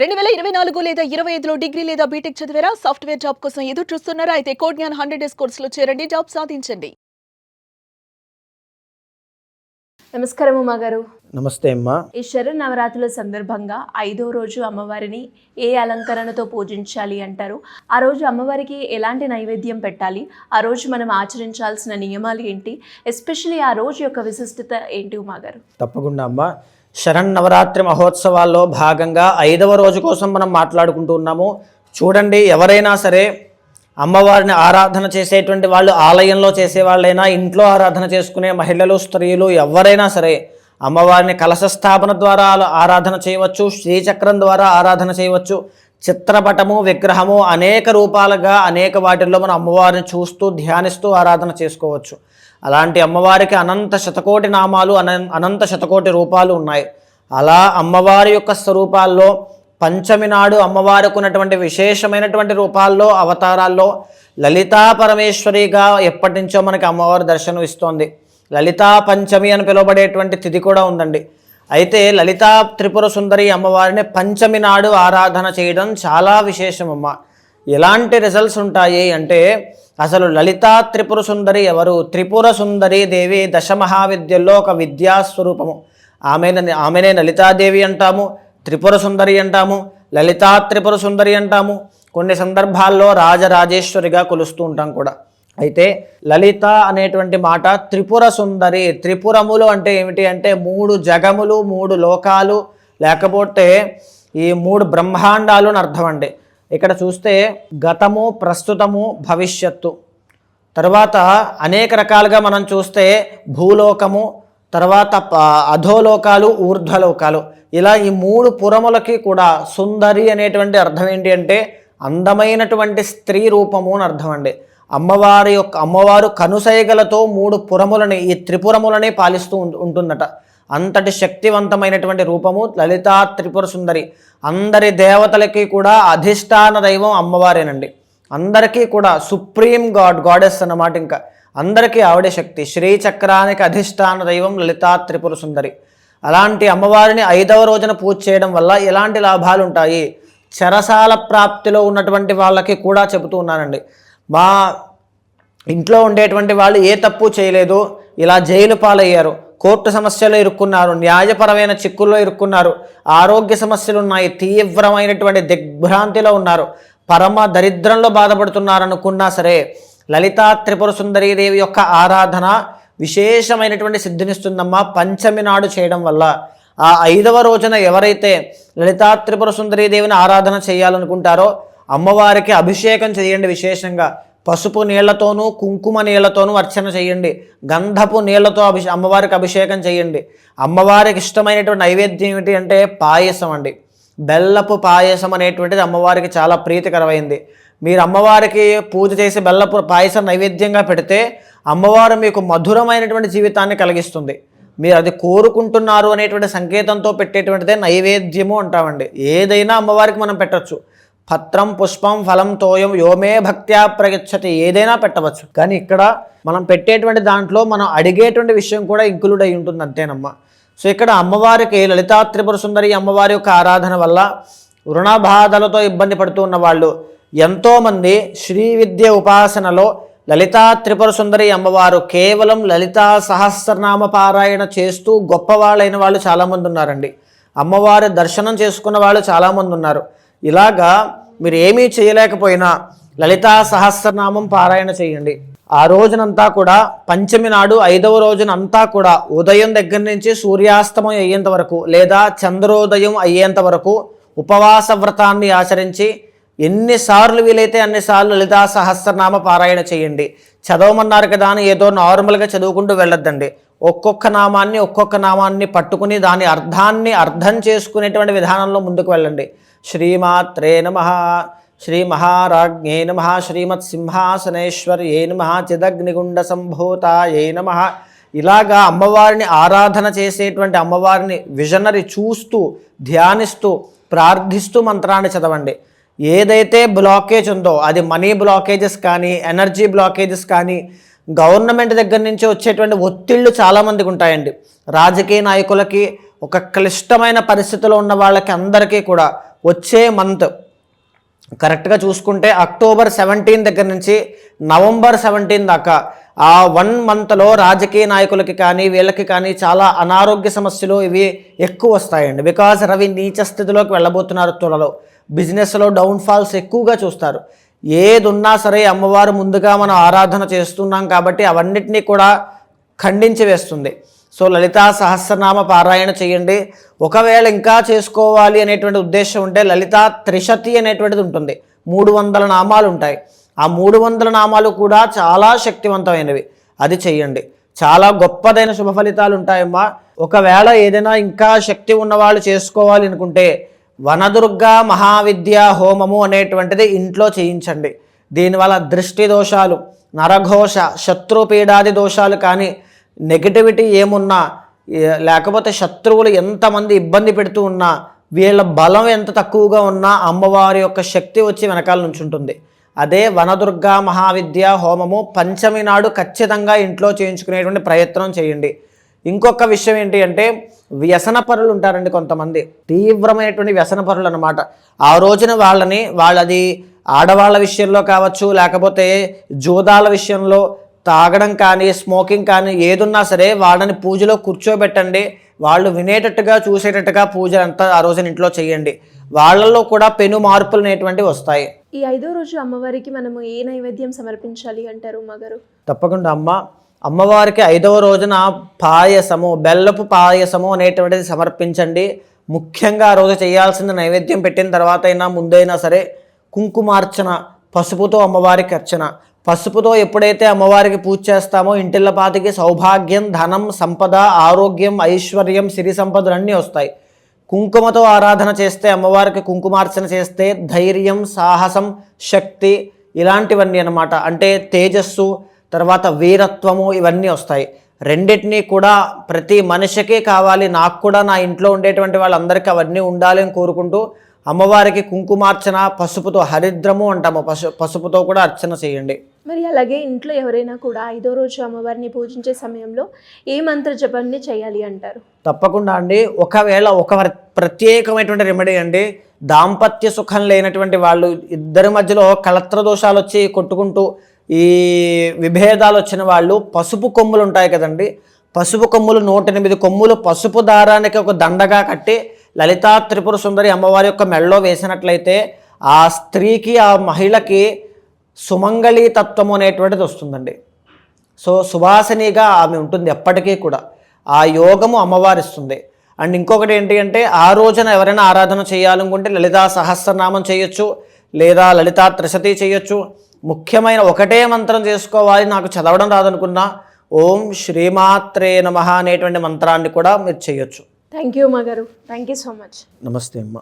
2024 లేదా 25లో డిగ్రీ లేదా బీటెక్ చదివారా? సాఫ్ట్‌వేర్ జాబ్ కోసం ఎదురు చూస్తున్నారా? అయితే కోడ్ జ్ఞాన్ 100 డేస్ కోర్సులో చేరండి, జాబ్ సాధించండి. నమస్కారం ఉమా గారు. నమస్తే అమ్మా. ఈ శరన్నవరాత్రుల సందర్భంగా 5వ రోజు అమ్మవారిని ఏ అలంకరణతో పూజించాలి అంటారు? ఆ రోజు అమ్మవారికి ఎలాంటి నైవేద్యం పెట్టాలి? ఆ రోజు మనం ఆచరించాల్సిన నియమాలు ఏంటి? ఎస్పెషల్లీ ఆ రోజు యొక్క విశిష్టత ఏంటి ఉమా గారు? తప్పకుండా అమ్మా. శరన్నవరాత్రి మహోత్సవాల్లో భాగంగా 5వ రోజు కోసం మనం మాట్లాడుకుంటూ ఉన్నాము. చూడండి, ఎవరైనా సరే అమ్మవారిని ఆరాధన చేసేటువంటి వాళ్ళు, ఆలయంలో చేసేవాళ్ళైనా, ఇంట్లో ఆరాధన చేసుకునే మహిళలు, స్త్రీలు ఎవరైనా సరే అమ్మవారిని కలశ స్థాపన ద్వారా ఆరాధన చేయవచ్చు, శ్రీచక్రం ద్వారా ఆరాధన చేయవచ్చు, చిత్రపటము, విగ్రహము అనేక రూపాలుగా అనేక వాటిల్లో మనం అమ్మవారిని చూస్తూ ధ్యానిస్తూ ఆరాధన చేసుకోవచ్చు. అలాంటి అమ్మవారికి అనంత శతకోటి నామాలు, అనంత శతకోటి రూపాలు ఉన్నాయి. అలా అమ్మవారి యొక్క స్వరూపాల్లో పంచమి నాడు అమ్మవారికి ఉన్నటువంటి విశేషమైనటువంటి రూపాల్లో, అవతారాల్లో లలితా పరమేశ్వరిగా ఎప్పటి నుంచో మనకి అమ్మవారి దర్శనం ఇస్తోంది. లలితా పంచమి అని పిలువబడేటువంటి తిథి కూడా ఉందండి. అయితే లలితా త్రిపుర సుందరి అమ్మవారిని పంచమి నాడు ఆరాధన చేయడం చాలా విశేషమమ్మ. ఎలాంటి రిజల్ట్స్ ఉంటాయి అంటే, అసలు లలితా త్రిపుర సుందరి ఎవరు? త్రిపుర సుందరి దేవి దశమహావిద్యల్లో ఒక విద్యాస్వరూపము. ఆమెనే లలితాదేవి అంటాము, త్రిపుర సుందరి అంటాము, లలితా త్రిపుర సుందరి అంటాము. కొన్ని సందర్భాల్లో రాజరాజేశ్వరిగా కొలుస్తూ ఉంటాం కూడా. అయితే లలిత అనేటువంటి మాట త్రిపుర సుందరి, త్రిపురములు అంటే ఏమిటి అంటే 3 జగములు, 3 లోకాలు, లేకపోతే ఈ 3 బ్రహ్మాండాలు అని అర్థం అండి. ఇక్కడ చూస్తే గతము, ప్రస్తుతము, భవిష్యత్తు, తర్వాత అనేక రకాలుగా మనం చూస్తే భూలోకము, తర్వాత అధోలోకాలు, ఊర్ధ్వలోకాలు, ఇలా ఈ 3 పురములకి కూడా సుందరి అనేటువంటి అర్థం ఏంటి అంటే అందమైనటువంటి స్త్రీ రూపము అని అర్థం అండి. అమ్మవారు కనుసైగలతో 3 పురములని, ఈ త్రిపురములని పాలిస్తూ ఉంటుందట. అంతటి శక్తివంతమైనటువంటి రూపము లలితా త్రిపుర సుందరి. అందరి దేవతలకి కూడా అధిష్టాన దైవం అమ్మవారేనండి. అందరికీ కూడా సుప్రీం గాడెస్ అన్నమాట. ఇంకా అందరికీ ఆవిడే శక్తి. శ్రీచక్రానికి అధిష్టాన దైవం లలితా త్రిపుర సుందరి. అలాంటి అమ్మవారిని 5వ రోజున పూజ చేయడం వల్ల ఎలాంటి లాభాలు ఉంటాయి? చెరసాల ప్రాప్తిలో ఉన్నటువంటి వాళ్ళకి కూడా చెబుతూ ఉన్నానండి. మా ఇంట్లో ఉండేటువంటి వాళ్ళు ఏ తప్పు చేయలేదు, ఇలా జైలు పాలయ్యారు, కోర్టు సమస్యలు ఇరుక్కున్నారు, న్యాయపరమైన చిక్కుల్లో ఇరుక్కున్నారు, ఆరోగ్య సమస్యలు ఉన్నాయి, తీవ్రమైనటువంటి దిగ్భ్రాంతిలో ఉన్నారు, పరమ దరిద్రంలో బాధపడుతున్నారు అనుకున్నా సరే లలితా త్రిపుర సుందరీదేవి యొక్క ఆరాధన విశేషమైనటువంటి సిద్ధినిస్తుందమ్మా పంచమి నాడు చేయడం వల్ల. ఆ 5వ రోజున ఎవరైతే లలితా త్రిపుర సుందరీదేవిని ఆరాధన చేయాలనుకుంటారో అమ్మవారికి అభిషేకం చేయండి. విశేషంగా పసుపు నీళ్లతోనూ, కుంకుమ నీళ్లతోనూ అర్చన చేయండి. గంధపు నీళ్లతో అమ్మవారికి అభిషేకం చేయండి. అమ్మవారికి ఇష్టమైనటువంటి నైవేద్యం ఏమిటి అంటే పాయసం అండి. బెల్లపు పాయసం అనేటువంటిది అమ్మవారికి చాలా ప్రీతికరమైంది. మీరు అమ్మవారికి పూజ చేసి బెల్లపు పాయసం నైవేద్యంగా పెడితే అమ్మవారు మీకు మధురమైనటువంటి జీవితాన్ని కలిగిస్తుంది. మీరు అది కోరుకుంటున్నారు అనేటువంటి సంకేతంతో పెట్టేటువంటిదే నైవేద్యము అంటామండి. ఏదైనా అమ్మవారికి మనం పెట్టచ్చు. పత్రం, పుష్పం, ఫలం, తోయం యోమే భక్త్యా ప్రగచ్చతి, ఏదైనా పెట్టవచ్చు. కానీ ఇక్కడ మనం పెట్టేటువంటి దాంట్లో మనం అడిగేటువంటి విషయం కూడా ఇంక్లూడ్ అయి ఉంటుంది, అంతేనమ్మా. సో ఇక్కడ అమ్మవారికి లలితా త్రిపుర సుందరి అమ్మవారి యొక్క ఆరాధన వల్ల రుణ బాధలతో ఇబ్బంది పడుతూ ఉన్న వాళ్ళు ఎంతోమంది శ్రీ విద్య ఉపాసనలో లలితా త్రిపుర సుందరి అమ్మవారు కేవలం లలితా సహస్రనామ పారాయణ చేస్తూ గొప్పవాళ్ళైన వాళ్ళు చాలామంది ఉన్నారండి. అమ్మవారి దర్శనం చేసుకున్న వాళ్ళు చాలామంది ఉన్నారు. ఇలాగా మీరు ఏమీ చేయలేకపోయినా లలితా సహస్రనామం పారాయణ చేయండి. ఆ రోజునంతా కూడా పంచమి నాడు 5వ రోజునంతా కూడా ఉదయం దగ్గర నుంచి సూర్యాస్తమయం అయ్యేంత వరకు లేదా చంద్రోదయం అయ్యేంత వరకు ఉపవాస వ్రతాన్ని ఆచరించి ఎన్నిసార్లు వీలైతే అన్నిసార్లు లలితా సహస్రనామ పారాయణ చేయండి. చదవమన్నారు కదా అని ఏదో నార్మల్గా చదువుకుంటూ వెళ్ళొద్దండి. ఒక్కొక్క నామాన్ని పట్టుకుని దాని అర్థం చేసుకునేటువంటి విధానంలో ముందుకు వెళ్ళండి. శ్రీమాత్రే నమః, శ్రీ మహారాజ్ఞే నమః, శ్రీమత్ సింహాసనేశ్వర్యే నమః, చిదగ్నిగుండ సంభూతాయే నమః. ఇలాగా అమ్మవారిని ఆరాధన చేసేటువంటి అమ్మవారిని విజనరీ చూస్తూ ధ్యానిస్తూ ప్రార్థిస్తూ మంత్రాన్ని చదవండి. ఏదైతే బ్లాకేజ్ ఉందో అది మనీ బ్లాకేజెస్ కానీ, ఎనర్జీ బ్లాకేజెస్ కానీ, గవర్నమెంట్ దగ్గర నుంచి వచ్చేటువంటి ఒత్తిళ్ళు చాలామందికి ఉంటాయండి. రాజకీయ నాయకులకి, ఒక క్లిష్టమైన పరిస్థితిలో ఉన్న వాళ్ళకి అందరికీ కూడా వచ్చే మంత్ కరెక్ట్గా చూసుకుంటే అక్టోబర్ 17 దగ్గర నుంచి నవంబర్ 17 దాకా ఆ 1 మంత్లో రాజకీయ నాయకులకి కానీ వీళ్ళకి కానీ చాలా అనారోగ్య సమస్యలు ఇవి ఎక్కువ వస్తాయండి. బికాజ్ రవి నీచ స్థితిలోకి వెళ్ళబోతున్నారు తులలో. బిజినెస్లో డౌన్ఫాల్స్ ఎక్కువగా చూస్తారు. ఏది ఉన్నా సరే అమ్మవారు ముందుగా మనం ఆరాధన చేస్తున్నాం కాబట్టి అవన్నిటినీ కూడా ఖండించి వేస్తుంది. సో లలితా సహస్రనామ పారాయణ చేయండి. ఒకవేళ ఇంకా చేసుకోవాలి అనేటువంటి ఉద్దేశం ఉంటే లలితా త్రిశతి అనేటువంటిది ఉంటుంది. 300 నామాలు ఉంటాయి. ఆ 300 నామాలు కూడా చాలా శక్తివంతమైనవి. అది చెయ్యండి. చాలా గొప్పదైన శుభ ఫలితాలు ఉంటాయమ్మా. ఒకవేళ ఏదైనా ఇంకా శక్తి ఉన్నవాళ్ళు చేసుకోవాలి అనుకుంటే వనదుర్గా మహావిద్య హోమము అనేటువంటిది ఇంట్లో చేయించండి. దీనివల్ల దృష్టి దోషాలు, నరఘోష, శత్రుపీడాది దోషాలు కానీ నెగిటివిటీ ఏమున్నా, లేకపోతే శత్రువులు ఎంతమంది ఇబ్బంది పెడుతూ ఉన్నా, వీళ్ళ బలం ఎంత తక్కువగా ఉన్నా అమ్మవారి యొక్క శక్తి వచ్చి వెనకాల నుంచి ఉంటుంది. అదే వనదుర్గా మహావిద్య హోమము పంచమి నాడు ఖచ్చితంగా ఇంట్లో చేయించుకునేటువంటి ప్రయత్నం చేయండి. ఇంకొక విషయం ఏంటి అంటే వ్యసన పరులు ఉంటారండి కొంతమంది, తీవ్రమైనటువంటి వ్యసన పరులు అనమాట. ఆ రోజున వాళ్ళది ఆడవాళ్ళ విషయంలో కావచ్చు, లేకపోతే జూదాల విషయంలో తాగడం కానీ స్మోకింగ్ కానీ ఏదున్నా సరే వాళ్ళని పూజలో కూర్చోబెట్టండి. వాళ్ళు వినేటట్టుగా చూసేటట్టుగా పూజ అంతా ఆ రోజున ఇంట్లో చేయండి. వాళ్ళల్లో కూడా పెను మార్పులు అనేటువంటివి వస్తాయి. ఈ 5వ రోజు అమ్మవారికి మనము ఏ నైవేద్యం సమర్పించాలి అంటారు ఉమాగారు? తప్పకుండా అమ్మవారికి 5వ రోజున పాయసము, బెల్లపు పాయసము అనేటువంటిది సమర్పించండి. ముఖ్యంగా ఆ రోజు చేయాల్సిన నైవేద్యం పెట్టిన తర్వాత అయినా ముందైనా సరే కుంకుమార్చన, పసుపుతో అమ్మవారికి అర్చన. పసుపుతో ఎప్పుడైతే అమ్మవారికి పూజ చేస్తామో ఇంటిల్లపాతికి సౌభాగ్యం, ధనం, సంపద, ఆరోగ్యం, ఐశ్వర్యం, సిరి సంపదలు అన్నీ వస్తాయి. కుంకుమతో ఆరాధన చేస్తే, అమ్మవారికి కుంకుమార్చన చేస్తే ధైర్యం, సాహసం, శక్తి ఇలాంటివన్నీ అన్నమాట. అంటే తేజస్సు, తర్వాత వీరత్వము ఇవన్నీ వస్తాయి. రెండింటినీ కూడా ప్రతి మనిషికే కావాలి. నాకు కూడా నా ఇంట్లో ఉండేటువంటి వాళ్ళందరికీ అవన్నీ ఉండాలి అని కోరుకుంటూ అమ్మవారికి కుంకుమార్చన, పసుపుతో హరిద్రము అంటాము, పసుపుతో కూడా అర్చన చేయండి. మరి అలాగే ఇంట్లో ఎవరైనా కూడా 5వ రోజు అమ్మవారిని పూజించే సమయంలో ఏ మంత్ర జపాన్ని చేయాలి అంటారు? తప్పకుండా అండి. ఒకవేళ ఒక ప్రత్యేకమైనటువంటి రెమెడీ అండి, దాంపత్య సుఖం లేనటువంటి వాళ్ళు, ఇద్దరి మధ్యలో కలత్ర దోషాలు వచ్చి కొట్టుకుంటూ ఈ విభేదాలు వచ్చిన వాళ్ళు పసుపు కొమ్ములు ఉంటాయి కదండి, పసుపు కొమ్ములు 108 కొమ్ములు పసుపు దారానికి ఒక దండగా కట్టి లలితా త్రిపుర సుందరి అమ్మవారి యొక్క మెడలో వేసినట్లయితే ఆ స్త్రీకి, ఆ మహిళకి సుమంగళీ తత్వము అనేటువంటిది వస్తుందండి. సో సువాసినిగా ఆమె ఉంటుంది ఎప్పటికీ కూడా. ఆ యోగము అమ్మవారిస్తుంది. అండ్ ఇంకొకటి ఏంటి అంటే ఆ రోజున ఎవరైనా ఆరాధన చేయాలనుకుంటే లలితా సహస్రనామం చేయొచ్చు, లేదా లలితా త్రిశతి చేయొచ్చు. ముఖ్యమైన ఒకటే మంత్రం చేసుకోవాలి, నాకు చదవడం రాదనుకున్నా ఓం శ్రీమాత్రే నమః అనేటువంటి మంత్రాన్ని కూడా మీరు చేయొచ్చు. థ్యాంక్ యూ ఉమాగారు. Thank you so much. నమస్తే అమ్మ.